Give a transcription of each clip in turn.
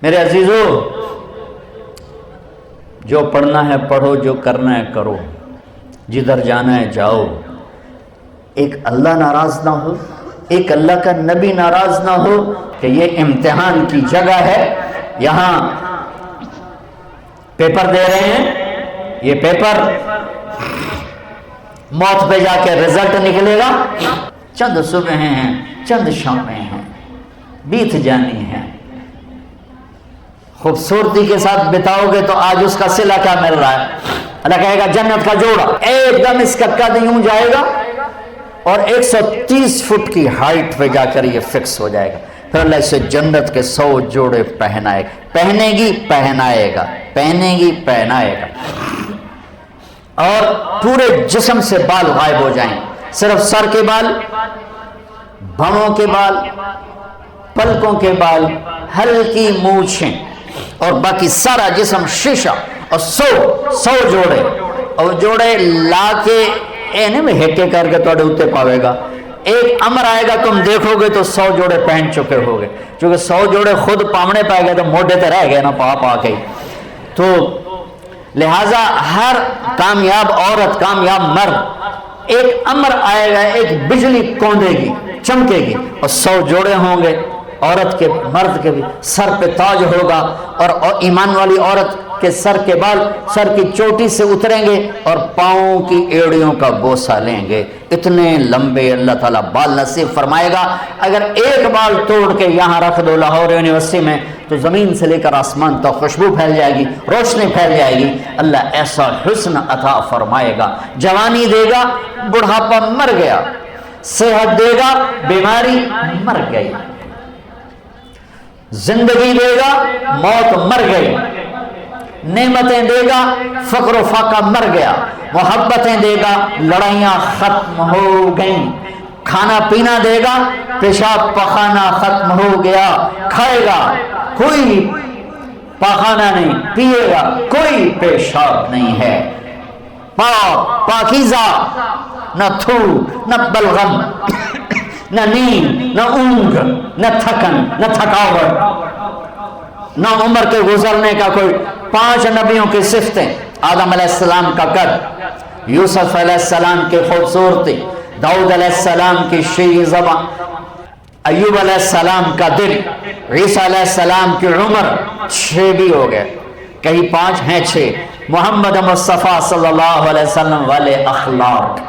میرے عزیزو، جو پڑھنا ہے پڑھو، جو کرنا ہے کرو، جدھر جانا ہے جاؤ۔ ایک اللہ ناراض نہ ہو، ایک اللہ کا نبی ناراض نہ ہو کہ یہ امتحان کی جگہ ہے، یہاں پیپر دے رہے ہیں، یہ پیپر موت پہ جا کے رزلٹ نکلے گا، چند صبحیں ہیں، چند شامیں ہیں، بیت جانی ہیں۔ خوبصورتی کے ساتھ بتاؤ گے تو آج اس کا صلہ کیا مل رہا ہے؟ اللہ کہے گا جنت کا جوڑا ایک دم اس کا قد یوں جائے گا اور 130 فٹ کی ہائٹ پہ جا کر یہ فکس ہو جائے گا، پھر اللہ اسے جنت کے 100 جوڑے پہنائے گا، پہنے گی پہنائے گا، پہنے گی پہنائے گا، اور پورے جسم سے بال غائب ہو جائیں، صرف سر کے بال، بھووں کے بال، پلکوں کے بال، ہلکی مونچھیں، اور باقی سارا جسم شیشہ، اور 100 جوڑے، اور جوڑے لا کے نہیں ہیٹے کر کے توڑے اتے پاوے گا۔ ایک امر آئے گا تم دیکھو گے تو 100 جوڑے پہن چکے ہوگے، چونکہ 100 جوڑے خود پامنے پائے گئے تو موڈے تے رہ گئے نا پا کے۔ تو لہٰذا ہر کامیاب عورت، کامیاب مرد، ایک امر آئے گا، ایک بجلی کوندے گی، چمکے گی، اور 100 جوڑے ہوں گے، عورت کے مرد کے بھی سر پہ تاج ہوگا، اور ایمان والی عورت کے سر کے بال سر کی چوٹی سے اتریں گے اور پاؤں کی ایڑیوں کا بوسہ لیں گے، اتنے لمبے اللہ تعالیٰ بال نصیب فرمائے گا۔ اگر ایک بال توڑ کے یہاں رکھ دو لاہور یونیورسٹی میں تو زمین سے لے کر آسمان تک خوشبو پھیل جائے گی، روشنی پھیل جائے گی۔ اللہ ایسا حسن عطا فرمائے گا، جوانی دے گا، بڑھاپا مر گیا، صحت دے گا، بیماری مر گئی، زندگی دے گا، موت مر گئی، نعمتیں دے گا، فقر و فاقہ مر گیا، محبتیں دے گا، لڑائیاں ختم ہو گئیں، کھانا پینا دے گا، پیشاب پخانا ختم ہو گیا، کھائے گا کوئی پاخانہ نہیں، پیے گا کوئی پیشاب نہیں ہے، پاک پاکیزہ، نہ تھو نہ بلغم، نہ نیند، نہ اونگ، نہ تھکن، نہ تھکاوٹ، نہ عمر کے گزرنے کا کوئی۔ 5 نبیوں کی صفتیں: آدم علیہ السلام کا قد، یوسف علیہ السلام کی خوبصورتی، داؤد علیہ السلام کی شیریں زبان، ایوب علیہ السلام کا دل، عیسیٰ علیہ السلام کی عمر، 6 بھی ہو گئے، کہیں 5 ہیں 6، محمد مصطفیٰ صلی اللہ علیہ وسلم والے اخلاق،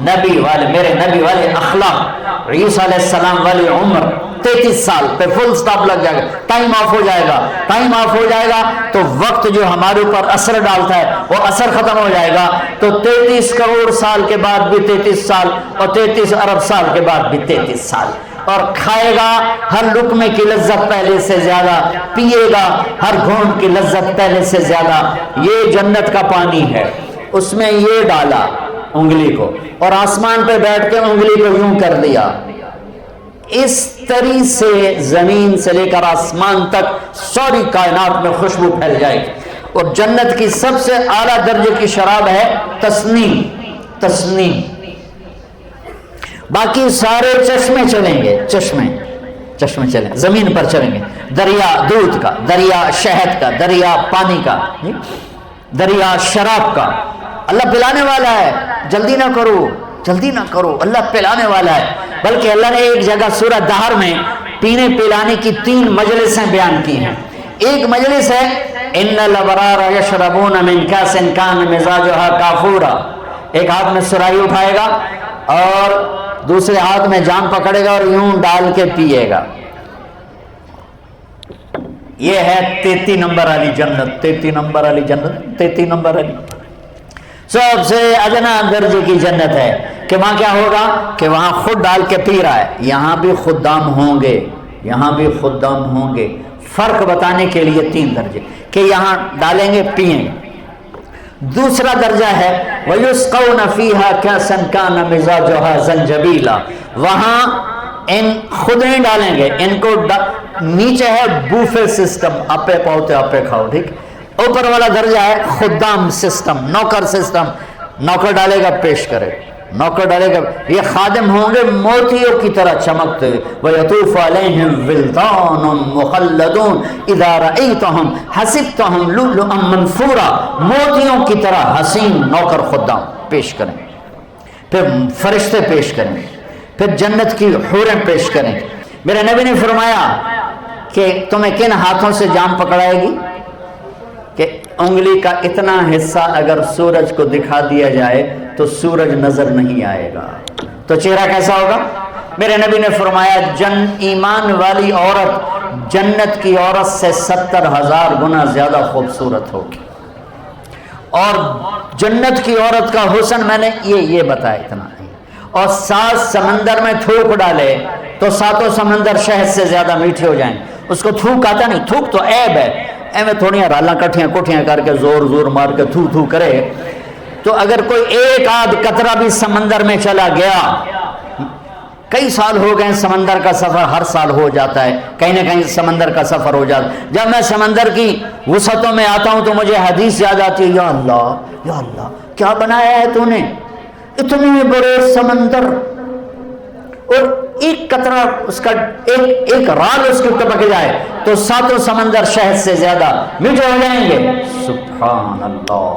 نبی والے، میرے نبی والے اخلاق، عیسیٰ علیہ السلام والی عمر 33 سال پہ فل سٹاپ لگ جائے گا، ٹائم آف ہو جائے گا، ٹائم آف ہو جائے گا تو وقت جو ہمارے اوپر اثر ڈالتا ہے وہ اثر ختم ہو جائے گا، تو 33 کروڑ سال کے بعد بھی 33 سال، اور 33 ارب سال کے بعد بھی 33 سال، اور کھائے گا ہر لقمے کی لذت پہلے سے زیادہ، پیے گا ہر گھونٹ کی لذت پہلے سے زیادہ۔ یہ جنت کا پانی ہے، اس میں یہ ڈالا انگلی کو، اور آسمان پہ بیٹھ کے انگلی کو یوں کر دیا، اس طرح سے زمین سے لے کر آسمان تک ساری کائنات میں خوشبو پھیل جائے گی۔ اور جنت کی سب سے اعلیٰ درجے کی شراب ہے تسنیم، تسنیم۔ باقی سارے چشمے چلیں گے، چشمے چلیں، زمین پر چلیں گے، دریا دودھ کا، دریا شہد کا، دریا پانی کا، دریا شراب کا۔ اللہ پلانے والا ہے، جلدی نہ کرو، جلدی نہ کرو، اللہ پلانے والا ہے۔ بلکہ اللہ نے ایک جگہ سورہ دہر میں پینے پلانے کی 3 مجلسیں بیان کی ہیں۔ ایک مجلس ہے ان الابرار یشربون من کاس کان مزاجها کافورا، ایک ہاتھ میں سراہی اٹھائے گا اور دوسرے ہاتھ میں جام پکڑے گا اور یوں ڈال کے پیے گا۔ یہ ہے 33 نمبر والی جنت، 33 نمبر والی جنت، 33 نمبر والی سب سے ادنا درجے کی جنت ہے کہ وہاں کیا ہوگا کہ وہاں خود ڈال کے پی رہا ہے، یہاں بھی خدام ہوں گے، یہاں بھی خدام ہوں گے۔ فرق بتانے کے لیے 3 درجے کہ یہاں ڈالیں گے پیئیں گے۔ دوسرا درجہ ہے وَيُسْقَوْنَ فِيهَا كَأْسًا كَانَ مِزَاجُهَا زَنْجَبِيلًا، وہاں ان خود نہیں ڈالیں گے، ان کو نیچے ہے بوفے سسٹم، اپے پاؤتے اپے کھاؤ، ٹھیک۔ اوپر والا درجہ ہے خدام سسٹم، نوکر سسٹم، نوکر ڈالے گا پیش کرے، نوکر ڈالے گا، یہ خادم ہوں گے موتیوں کی طرح چمکتے ہوئے، وَيَطُوفُ عَلَيْهِمْ وِلْدَانٌ مُخَلَّدُونَ اِذَا رَأَيْتَهُمْ حَسِبْتَهُمْ لُؤْلُؤًا مَنْثُورًا، موتیوں کی طرح حسین نوکر خدام پیش کریں، پھر فرشتے پیش کریں، پھر جنت کی حوریں پیش کریں۔ میرے نبی نے فرمایا کہ تمہیں کن ہاتھوں سے جام پکڑائے گی کہ انگلی کا اتنا حصہ اگر سورج کو دکھا دیا جائے تو سورج نظر نہیں آئے گا، تو چہرہ کیسا ہوگا؟ میرے نبی نے فرمایا ایمان والی عورت جنت کی عورت سے 70,000 گنا زیادہ خوبصورت ہوگی، اور جنت کی عورت کا حسن میں نے یہ بتایا اتنا ہے، اور 7 سمندر میں تھوک ڈالے تو 7 سمندر شہد سے زیادہ میٹھے ہو جائیں۔ اس کو تھوک آتا نہیں، تھوک تو عیب ہے، ایویں تھوڑیاں رالاں کٹھیاں کوٹھیاں کر کے زور زور مار کے تھو تھو کرے، تو اگر کوئی ایک آدھ قطرہ بھی سمندر میں چلا گیا، کئی سال ہو گئے سمندر کا سفر ہر سال ہو جاتا ہے، کہیں نہ کہیں سمندر کا سفر ہو جاتا ہے، جب میں سمندر کی وسعتوں میں آتا ہوں تو مجھے حدیث یاد آتی ہے، یا اللہ کیا بنایا ہے تو نے، اتنے بڑے سمندر اور ایک قطرہ اس کا ایک رال اس کے ٹپک جائے تو 7 سمندر شہد سے زیادہ میٹھے ہو جائیں گے۔ سبحان اللہ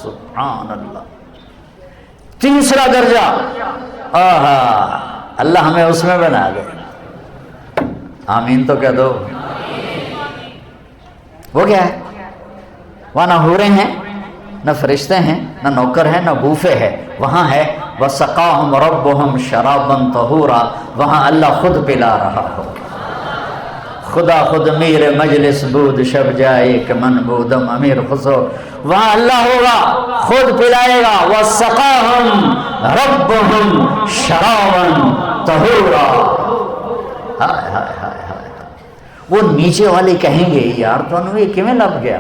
سبحان اللہ۔ تیسرا درجہ، اللہ ہمیں اس میں بنا دے، آمین تو کہہ دو۔ وہ کیا ہے؟ وہاں نہ حوریں ہیں، نہ فرشتے ہیں، نہ نوکر ہیں، نہ بوفے ہے، وہاں ہے وَسَقَاهُمْ رَبُّهُمْ شَرَابًا طَهُورًا، وہاں اللہ خود پلا رہا ہو، خدا خود میر مجلس بود شب جائے کہ من بودم امیر خسو، وہاں اللہ ہوگا خود پلائے گا، وَسَقَاهُمْ رَبُّهُمْ شَرَابًا طَهُورًا۔ ہائے ہائے ہائے ہائے، وہ نیچے والے کہیں گے یار تو انہوں یہ کیوں لب گیا،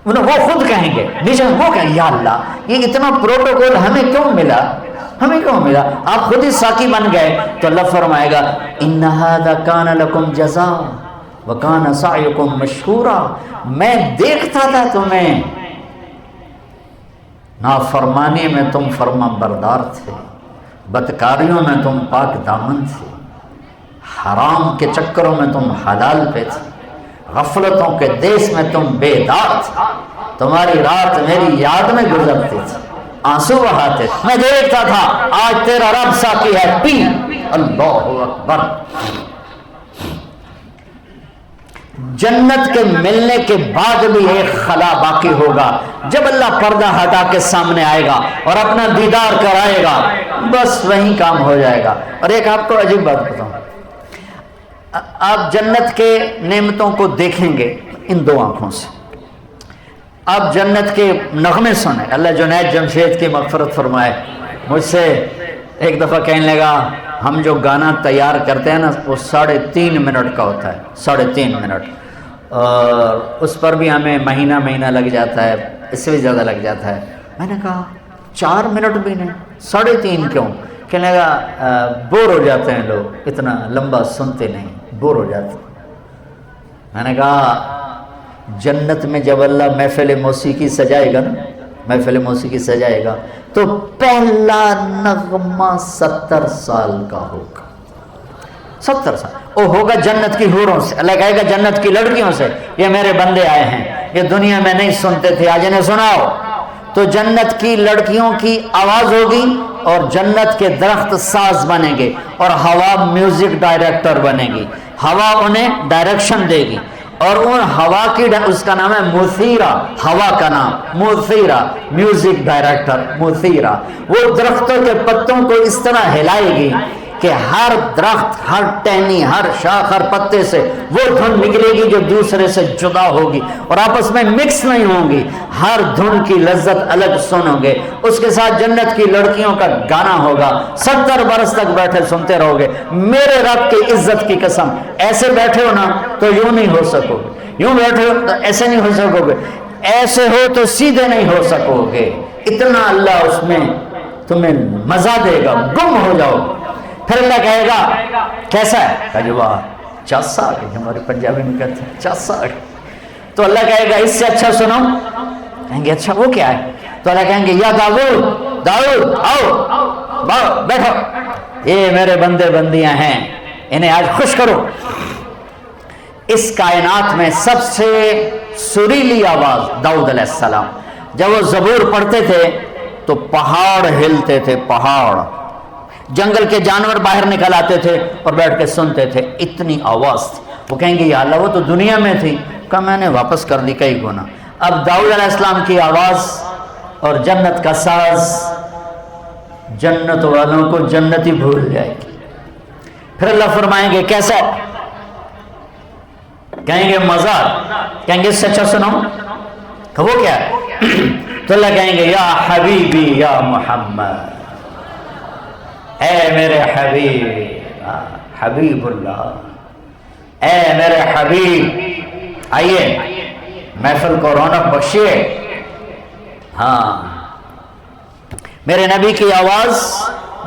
وہ خود کہیں گے، نیچے وہ کہیں یا اللہ یہ اتنا پروٹوکول ہمیں کیوں ملا، ہمیں کیوں ملا، آپ خود ہی ساقی بن گئے، تو اللہ فرمائے گا ان ھذا کان لکم جزاء وکان سعیکم مشکورا، میں دیکھتا تھا تمہیں، نافرمانی میں تم فرما بردار تھے، بدکاریوں میں تم پاک دامن تھے، حرام کے چکروں میں تم حلال پہ تھے، غفلتوں کے دیس میں تم بیدار تھے، تمہاری رات میری یاد میں گزرتی تھی، آنسو بہاتے تھے، میں دیکھتا تھا، آج تیرا رب ساقی ہے، پی۔ اللہ اکبر۔ جنت کے ملنے کے بعد بھی ایک خلا باقی ہوگا، جب اللہ پردہ ہٹا کے سامنے آئے گا اور اپنا دیدار کرائے گا، بس وہیں کام ہو جائے گا۔ اور ایک آپ کو عجیب بات بتاؤں، آپ جنت کے نعمتوں کو دیکھیں گے ان 2 آنکھوں سے، آپ جنت کے نغمے سنیں، اللہ جنید جمشید کی مغفرت فرمائے، مجھ سے ایک دفعہ کہنے لگا ہم جو گانا تیار کرتے ہیں نا وہ 3.5 منٹ کا ہوتا ہے، 3.5 منٹ، اور اس پر بھی ہمیں مہینہ لگ جاتا ہے، اس سے بھی زیادہ لگ جاتا ہے۔ میں نے کہا 4 منٹ بھی نہیں، 3.5 کیوں؟ کہنے لگا بور ہو جاتے ہیں لوگ، اتنا لمبا سنتے نہیں، بور ہو جاتے۔ میں نے کہا جنت میں جب اللہ محفل موسیقی سجائے گا نا، محفل موسیقی سجائے گا تو پہلا نغمہ 70 سال کا ہوگا، 70 سال، وہ ہوگا جنت کی حوروں سے، اللہ کہے گا جنت کی لڑکیوں سے یہ میرے بندے آئے ہیں، یہ دنیا میں نہیں سنتے تھے آج انہیں سناؤ، تو جنت کی لڑکیوں کی آواز ہوگی اور جنت کے درخت ساز بنیں گے اور ہوا میوزک ڈائریکٹر بنے گی، ہوا انہیں ڈائریکشن دے گی، اور ان ہوا کی اس کا نام ہے مثیرہ، ہوا کا نام مثیرہ، میوزک ڈائریکٹر مثیرہ، وہ درختوں کے پتوں کو اس طرح ہلائے گی کہ ہر درخت، ہر ٹہنی، ہر شاخ، ہر پتے سے وہ دھن نکلے گی جو دوسرے سے جدا ہوگی اور آپس میں مکس نہیں ہوں گی، ہر دھن کی لذت الگ سنو گے، اس کے ساتھ جنت کی لڑکیوں کا گانا ہوگا، 70 برس تک بیٹھے سنتے رہو گے، میرے رب کی عزت کی قسم، ایسے بیٹھے ہو نا تو یوں نہیں ہو سکو گے، یوں بیٹھے ہو تو ایسے نہیں ہو سکو گے، ایسے ہو تو سیدھے نہیں ہو سکو گے، اتنا اللہ اس میں تمہیں مزہ دے گا، گم ہو جاؤ گے۔ پھر اللہ کہے گا کیسا ہے؟ کہا جو چاسا، ہمارے پنجابی میں کہتے ہیں چاسا، تو اللہ کہے گا اس سے اچھا سنو، کہیں گے اچھا وہ کیا ہے؟ تو اللہ کہیں گے یا داؤد داؤد آؤ بیٹھو، یہ میرے بندے بندیاں ہیں، انہیں آج خوش کرو۔ اس کائنات میں سب سے سریلی آواز داؤد علیہ السلام، جب وہ زبور پڑھتے تھے تو پہاڑ ہلتے تھے، پہاڑ، جنگل کے جانور باہر نکل آتے تھے اور بیٹھ کے سنتے تھے، اتنی آواز تھی۔ وہ کہیں گے یا اللہ وہ تو دنیا میں تھی، کہا میں نے واپس کر دی کئی گنا۔ اب داؤد علیہ السلام کی آواز اور جنت کا ساز جنت والوں کو جنت ہی بھول جائے گی۔ پھر اللہ فرمائیں گے کیسا؟ کہیں گے مزہ، کہیں گے اس سے اچھا سناؤں، تو وہ کیا ہے؟ تو اللہ کہیں گے یا حبیبی یا محمد، اے میرے حبیب، حبیب اللہ، اے میرے حبیب، آئیے محفل کو رونق بخشیے۔ ہاں میرے نبی کی آواز،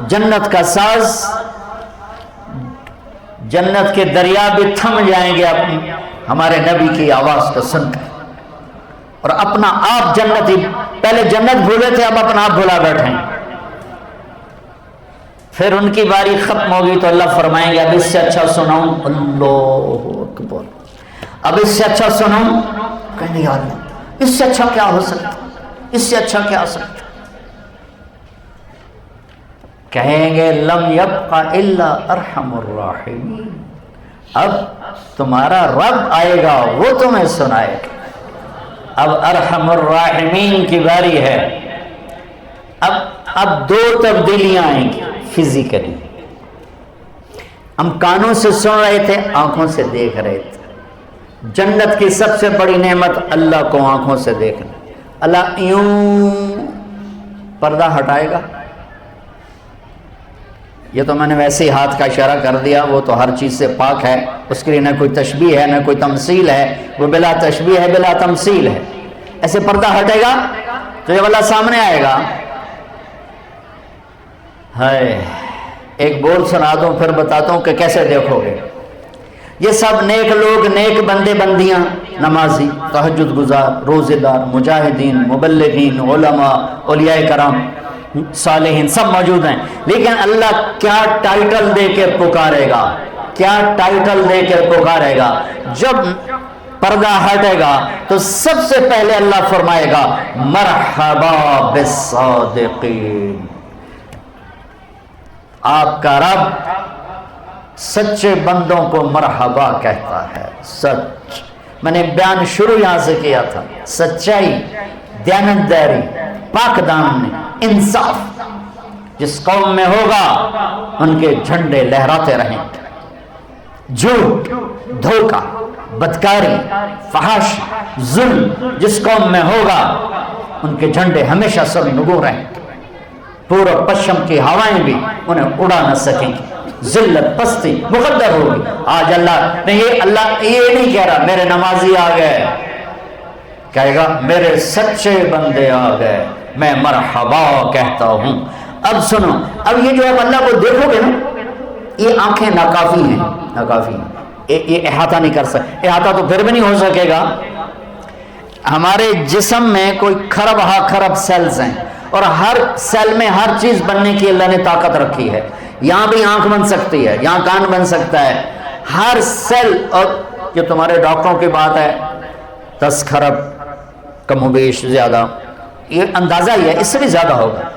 جنت کا ساز، جنت کے دریا بھی تھم جائیں گے ہمارے نبی کی آواز کو سن کر، اور اپنا آپ جنتی، پہلے جنت بھولے تھے اب اپنا آپ بھولا بیٹھیں۔ پھر ان کی باری ختم ہوگی تو اللہ فرمائیں گے اب اس سے اچھا سناؤں، اللہ اکبر، اب اس سے اچھا سناؤں، کہیں گے یا اللہ اس سے اچھا کیا ہو سکتا، اس سے اچھا کیا ہو سکتا؟ کہیں گے لم یبق الا ارحم الراحمین، اب تمہارا رب آئے گا وہ تمہیں سنائے گا۔ اب ارحم الراحمین کی باری ہے۔ اب دو تبدیلیاں آئیں گی فزیکلی، ہم کانوں سے سن رہے تھے، آنکھوں سے دیکھ رہے تھے۔ جنت کی سب سے بڑی نعمت اللہ کو آنکھوں سے دیکھنا۔ اللہ یوں پردہ ہٹائے گا، یہ تو میں نے ویسے ہی ہاتھ کا اشارہ کر دیا، وہ تو ہر چیز سے پاک ہے، اس کے لیے نہ کوئی تشبیہ ہے نہ کوئی تمثیل ہے، وہ بلا تشبیہ ہے بلا تمثیل ہے۔ ایسے پردہ ہٹے گا تو جب اللہ سامنے آئے گا، ہائے ایک بول سنا دوں پھر بتاتا ہوں کہ کیسے دیکھو گے۔ یہ سب نیک لوگ، نیک بندے بندیاں، نمازی، تہجد گزار، روزے دار، مجاہدین، مبلغین، علماء، اولیاء کرام، صالحین سب موجود ہیں، لیکن اللہ کیا ٹائٹل دے کے پکارے گا، کیا ٹائٹل دے کے پکارے گا؟ جب پردہ ہٹے گا تو سب سے پہلے اللہ فرمائے گا مرحبا بالصادقین، آپ کا رب سچے بندوں کو مرحبا کہتا ہے۔ سچ، میں نے بیان شروع یہاں سے کیا تھا، سچائی، دیانتداری، پاک دامنی، انصاف جس قوم میں ہوگا ان کے جھنڈے لہراتے رہیں گے۔ جھوٹ، دھوکہ، بدکاری، فحش، ظلم جس قوم میں ہوگا ان کے جھنڈے ہمیشہ سرنگوں رہیں گے، پورب پشچم کی ہوائیں بھی انہیں اڑا نہ سکیں گی، ذلت پستی مقدر ہوگی۔ آج اللہ یہ نہیں کہہ رہا میرے نمازی آ گئے، کہے گا میرے سچے بندے آ گئے، میں مرحبا کہتا ہوں۔ اب سنو، اب یہ جو اب اللہ کو دیکھو گے نا، یہ آنکھیں ناکافی ہیں، ناکافی ہیں، یہ احاطہ نہیں کر سکتے، احاطہ تو پھر بھی نہیں ہو سکے گا۔ ہمارے جسم میں کوئی خرب سیلز ہیں، اور ہر سیل میں ہر چیز بننے کی اللہ نے طاقت رکھی ہے۔ یہاں بھی آنکھ بن سکتی ہے، یہاں کان بن سکتا ہے، ہر سیل، اور یہ تمہارے ڈاکٹروں کی بات ہے 10 خرب کم و بیش زیادہ، یہ اندازہ ہی ہے، اس سے بھی زیادہ ہوگا۔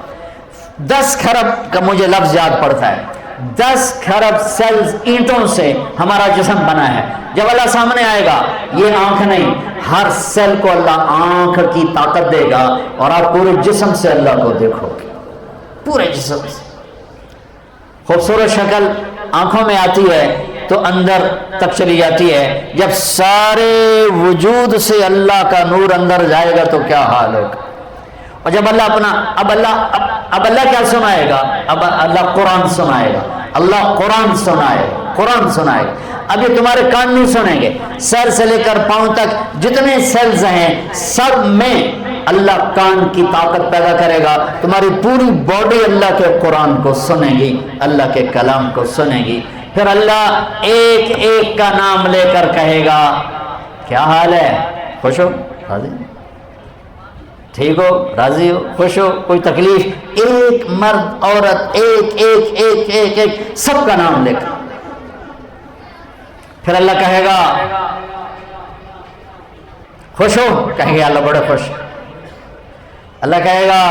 10 خرب کا مجھے لفظ یاد پڑتا ہے، 10 خرب سیلز اینٹوں سے ہمارا جسم بنا ہے۔ جب اللہ سامنے آئے گا، یہ آنکھ نہیں، ہر سیل کو اللہ آنکھ کی طاقت دے گا، اور آپ پورے جسم سے اللہ کو دیکھو گے، پورے جسم سے۔ خوبصورت شکل آنکھوں میں آتی ہے تو اندر تک چلی جاتی ہے، جب سارے وجود سے اللہ کا نور اندر جائے گا تو کیا حال ہوگا۔ اور جب اللہ اب اللہ کیا سنائے گا؟ اب اللہ قرآن سنائے گا، اللہ قرآن سنائے گا۔ اب یہ تمہارے کان نہیں سنیں گے، سر سے لے کر پاؤں تک جتنے سیلز ہیں سب میں اللہ کان کی طاقت پیدا کرے گا، تمہاری پوری باڈی اللہ کے قرآن کو سنے گی، اللہ کے کلام کو سنے گی۔ پھر اللہ ایک ایک کا نام لے کر کہے گا کیا حال ہے، خوش ہو؟ ٹھیک ہو، راضی ہو، خوش ہو، کوئی تکلیف، ایک مرد عورت ایک ایک ایک ایک ایک سب کا نام لے کر پھر اللہ کہے گا خوش ہو، کہیں گے اللہ بڑے خوش. اللہ کہے گا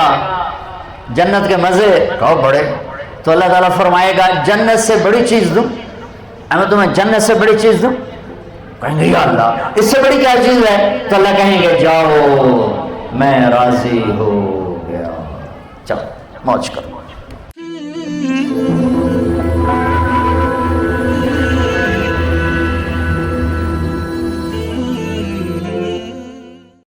جنت کے مزے، کہو بڑے. تو اللہ تعالیٰ فرمائے گا جنت سے بڑی چیز دوں، میں تمہیں جنت سے بڑی چیز دوں. کہیں گے یا اللہ اس سے بڑی کیا چیز ہے؟ تو اللہ کہیں گے جاؤ میں راضی ہو گیا، چلو موج کرو.